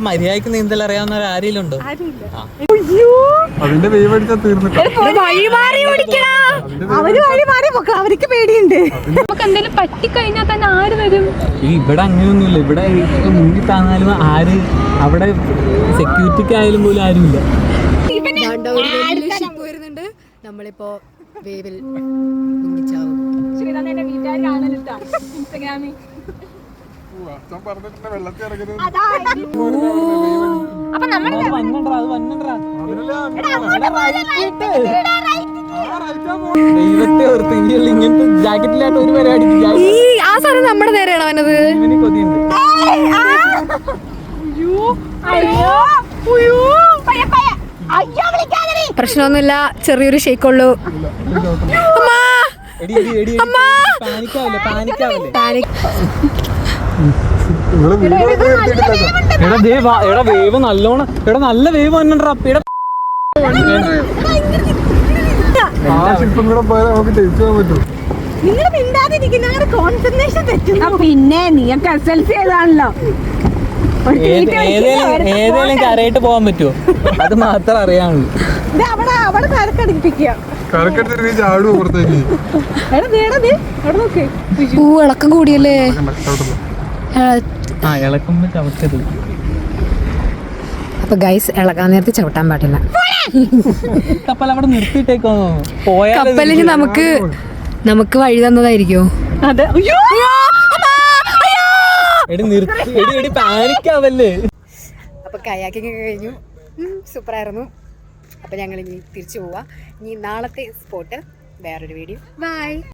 മര്യാദക്ക് നീന്തൽ അറിയാവുന്ന ആരെങ്കിലും ഉണ്ടോ? അതിന്റെ അവർക്ക് പേടിയുണ്ട്. നമുക്ക് എന്തെങ്കിലും പറ്റിക്കഴിഞ്ഞാൽ തന്നെ ആര് വരും? ഇവിടെ അങ്ങനെയൊന്നുമില്ല. ഇവിടെ മുങ്ങി താങ്ങാലും ആര് അവിടെ സെക്യൂരിറ്റിക്ക് പോലും ആരുമില്ല. വരുന്നുണ്ട്. നമ്മളിപ്പോ വേവിൽ മുങ്ങിച്ചാവും. ശ്രീനാഥന്റെ വീട്ടുകാർ കാണലിട്ടാ ഇൻസ്റ്റഗ്രാമിൽ. അപ്പൊ നമ്മൾ ദൈവത്തെ ഓർത്ത് ഇങ്ങനത്തെ ജാക്കറ്റിലായിട്ട് ഒരു പരിപാടി. ആ സാധനം നമ്മുടെ നേരെയാണോ അവനത്? കൊതിയുണ്ട്. പ്രശ്നമൊന്നുമില്ല, ചെറിയൊരു ഷേക്കുള്ളൂ. എടാ വേവ് നല്ലോണം, എടാ നല്ല വേവ് വന്നിട്ടാ. പിന്നെ നീയൊക്കെ SLC ഏതാണല്ലോ. ഏതേലും കരയിട്ട് പോകാൻ പറ്റുമോ? അത് മാത്രം അറിയാനുള്ളൂ. ഇളക്കം കൂടിയല്ലേ? ഇളക്കുമ്പോ ചവിട്ടരുത്. അപ്പൊ ഗൈസ്, ഇളക്കാൻ നേരത്തെ ചവിട്ടാൻ പാടില്ല. കപ്പൽ അവിടെ നിർത്തിയിട്ടേക്കോ? കപ്പലിന് നമുക്ക് വഴി തന്നതായിരിക്കോ? അതെ. അപ്പൊ കയാക്കിങ് കഴിഞ്ഞു, സൂപ്പറായിരുന്നു. അപ്പൊ ഞങ്ങൾ ഇനി തിരിച്ചു പോവാ. ഇനി നാളത്തെ സ്പോട്ട് വേറൊരു വീഡിയോ. ബൈ.